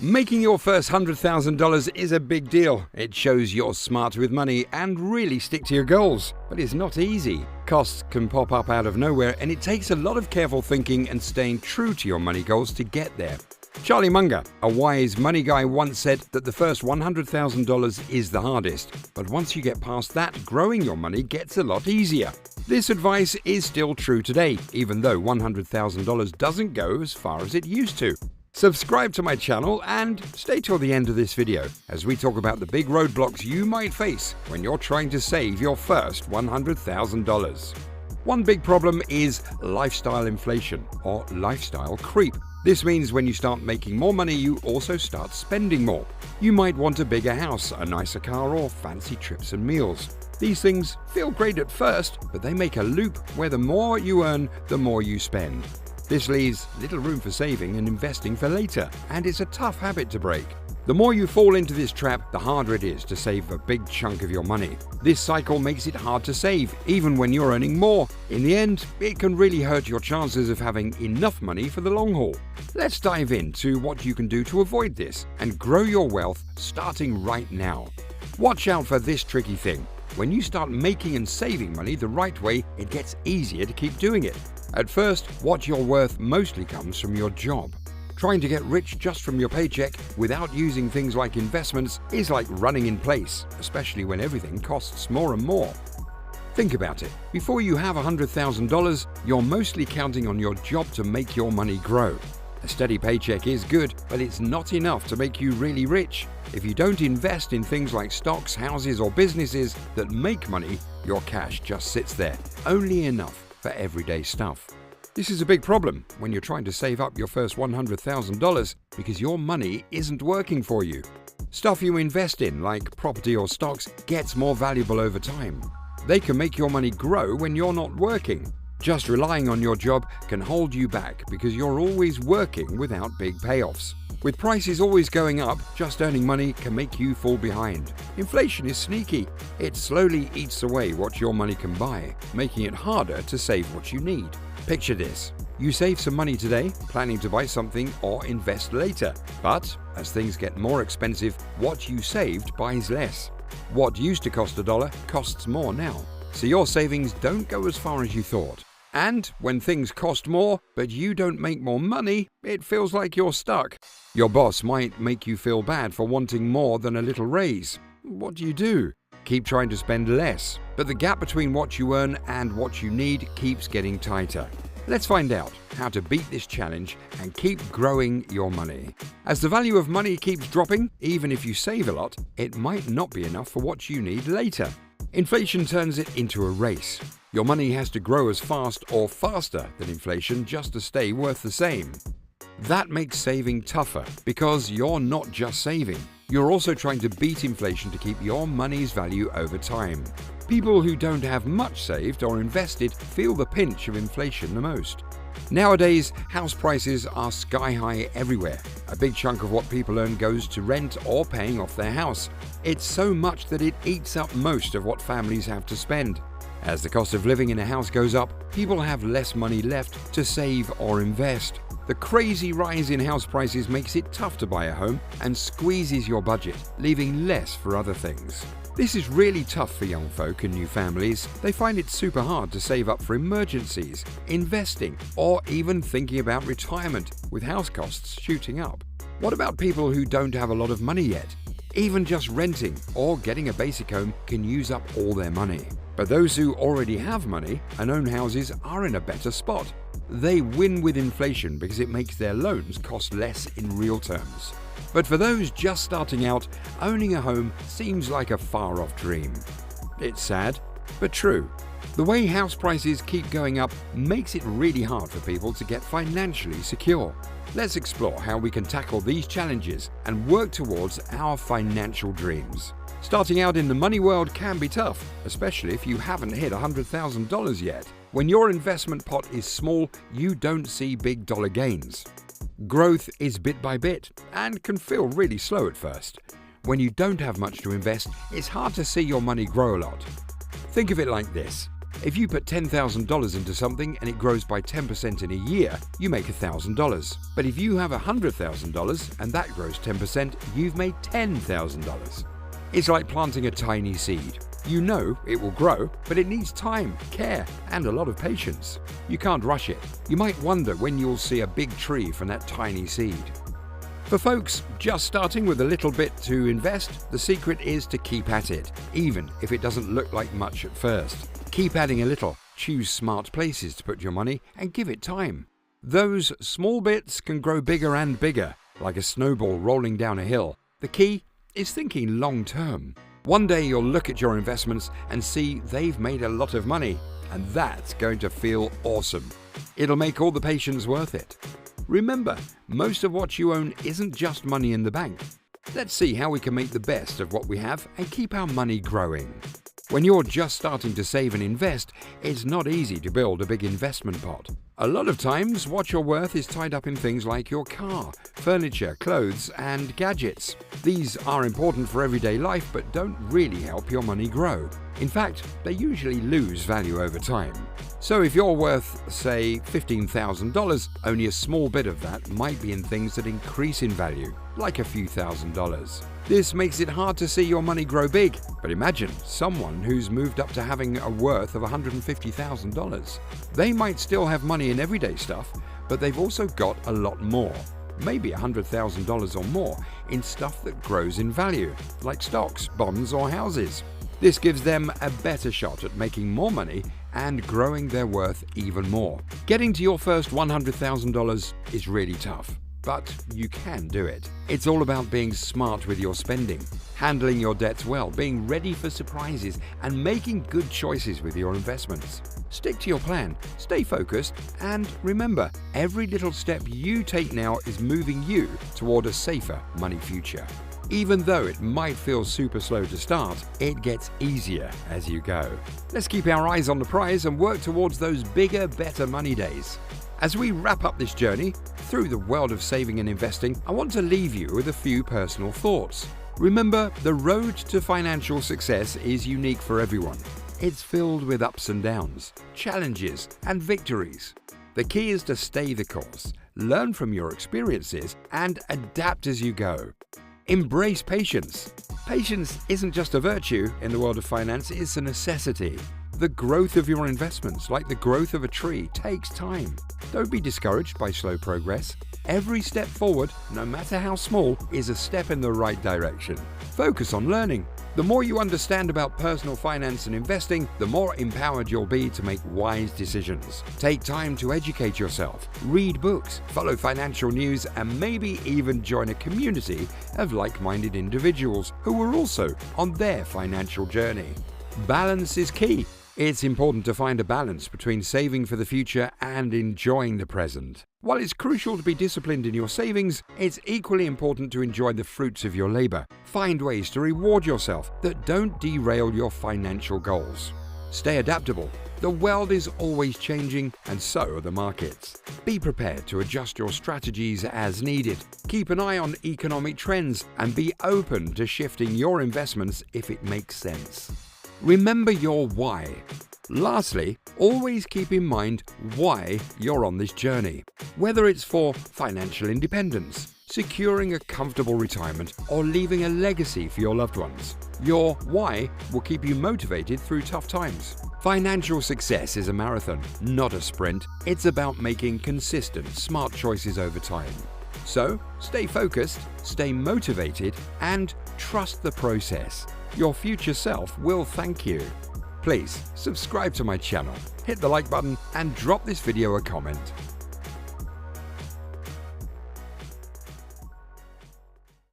Making your first $100,000 is a big deal. It shows you're smart with money and really stick to your goals. But it's not easy. Costs can pop up out of nowhere, and it takes a lot of careful thinking and staying true to your money goals to get there. Charlie Munger, a wise money guy, once said that the first $100,000 is the hardest. But once you get past that, growing your money gets a lot easier. This advice is still true today, even though $100,000 doesn't go as far as it used to. Subscribe to my channel and stay till the end of this video as we talk about the big roadblocks you might face when you're trying to save your first $100,000. One big problem is lifestyle inflation or lifestyle creep. This means when you start making more money, you also start spending more. You might want a bigger house, a nicer car, or fancy trips and meals. These things feel great at first, but they make a loop where the more you earn, the more you spend. This leaves little room for saving and investing for later, and it's a tough habit to break. The more you fall into this trap, the harder it is to save a big chunk of your money. This cycle makes it hard to save, even when you're earning more. In the end, it can really hurt your chances of having enough money for the long haul. Let's dive into what you can do to avoid this and grow your wealth starting right now. Watch out for this tricky thing. When you start making and saving money the right way, it gets easier to keep doing it. At first, what you're worth mostly comes from your job. Trying to get rich just from your paycheck without using things like investments is like running in place, especially when everything costs more and more. Think about it. Before you have $100,000, you're mostly counting on your job to make your money grow. A steady paycheck is good, but it's not enough to make you really rich. If you don't invest in things like stocks, houses, or businesses that make money, your cash just sits there, only enough for everyday stuff. This is a big problem when you're trying to save up your first $100,000 because your money isn't working for you. Stuff you invest in, like property or stocks, gets more valuable over time. They can make your money grow when you're not working. Just relying on your job can hold you back because you're always working without big payoffs. With prices always going up, just earning money can make you fall behind. Inflation is sneaky. It slowly eats away what your money can buy, making it harder to save what you need. Picture this. You save some money today, planning to buy something or invest later. But as things get more expensive, what you saved buys less. What used to cost $1 costs more now. So your savings don't go as far as you thought. And when things cost more, but you don't make more money, it feels like you're stuck. Your boss might make you feel bad for wanting more than a little raise. What do? Keep trying to spend less, but the gap between what you earn and what you need keeps getting tighter. Let's find out how to beat this challenge and keep growing your money. As the value of money keeps dropping, even if you save a lot, it might not be enough for what you need later. Inflation turns it into a race. Your money has to grow as fast or faster than inflation just to stay worth the same. That makes saving tougher because you're not just saving. You're also trying to beat inflation to keep your money's value over time. People who don't have much saved or invested feel the pinch of inflation the most. Nowadays, house prices are sky high everywhere. A big chunk of what people earn goes to rent or paying off their house. It's so much that it eats up most of what families have to spend. As the cost of living in a house goes up, people have less money left to save or invest. The crazy rise in house prices makes it tough to buy a home and squeezes your budget, leaving less for other things. This is really tough for young folk and new families. They find it super hard to save up for emergencies, investing, or even thinking about retirement with house costs shooting up. What about people who don't have a lot of money yet? Even just renting or getting a basic home can use up all their money. But those who already have money and own houses are in a better spot. They win with inflation because it makes their loans cost less in real terms. But for those just starting out, owning a home seems like a far-off dream. It's sad, but true. The way house prices keep going up makes it really hard for people to get financially secure. Let's explore how we can tackle these challenges and work towards our financial dreams. Starting out in the money world can be tough, especially if you haven't hit $100,000 yet. When your investment pot is small, you don't see big dollar gains. Growth is bit by bit and can feel really slow at first. When you don't have much to invest, it's hard to see your money grow a lot. Think of it like this. If you put $10,000 into something and it grows by 10% in a year, you make $1,000. But if you have $100,000 and that grows 10%, you've made $10,000. It's like planting a tiny seed. You know it will grow, but it needs time, care, and a lot of patience. You can't rush it. You might wonder when you'll see a big tree from that tiny seed. For folks just starting with a little bit to invest, the secret is to keep at it, even if it doesn't look like much at first. Keep adding a little, choose smart places to put your money, and give it time. Those small bits can grow bigger and bigger, like a snowball rolling down a hill. The key is thinking long term. One day you'll look at your investments and see they've made a lot of money, and that's going to feel awesome. It'll make all the patience worth it. Remember, most of what you own isn't just money in the bank. Let's see how we can make the best of what we have and keep our money growing. When you're just starting to save and invest, it's not easy to build a big investment pot. A lot of times, what you're worth is tied up in things like your car, furniture, clothes, and gadgets. These are important for everyday life but don't really help your money grow. In fact, they usually lose value over time. So if you're worth, say, $15,000, only a small bit of that might be in things that increase in value, like a few $1,000s. This makes it hard to see your money grow big, but imagine someone who's moved up to having a worth of $150,000. They might still have money in everyday stuff, but they've also got a lot more, maybe $100,000 or more, in stuff that grows in value, like stocks, bonds, or houses. This gives them a better shot at making more money and growing their worth even more. Getting to your first $100,000 is really tough, but you can do it. It's all about being smart with your spending, handling your debts well, being ready for surprises, and making good choices with your investments. Stick to your plan, stay focused, and remember, every little step you take now is moving you toward a safer money future. Even though it might feel super slow to start, it gets easier as you go. Let's keep our eyes on the prize and work towards those bigger, better money days. As we wrap up this journey through the world of saving and investing, I want to leave you with a few personal thoughts. Remember, the road to financial success is unique for everyone. It's filled with ups and downs, challenges, and victories. The key is to stay the course, learn from your experiences, and adapt as you go. Embrace patience. Patience isn't just a virtue in the world of finance, it's a necessity. The growth of your investments, like the growth of a tree, takes time. Don't be discouraged by slow progress. Every step forward, no matter how small, is a step in the right direction. Focus on learning. The more you understand about personal finance and investing, the more empowered you'll be to make wise decisions. Take time to educate yourself, read books, follow financial news, and maybe even join a community of like-minded individuals who are also on their financial journey. Balance is key. It's important to find a balance between saving for the future and enjoying the present. While it's crucial to be disciplined in your savings, it's equally important to enjoy the fruits of your labor. Find ways to reward yourself that don't derail your financial goals. Stay adaptable. The world is always changing, and so are the markets. Be prepared to adjust your strategies as needed. Keep an eye on economic trends and be open to shifting your investments if it makes sense. Remember your why. Lastly, always keep in mind why you're on this journey. Whether it's for financial independence, securing a comfortable retirement, or leaving a legacy for your loved ones, your why will keep you motivated through tough times. Financial success is a marathon, not a sprint. It's about making consistent, smart choices over time. So, stay focused, stay motivated, and trust the process. Your future self will thank you. Please subscribe to my channel, hit the like button, and drop this video a comment.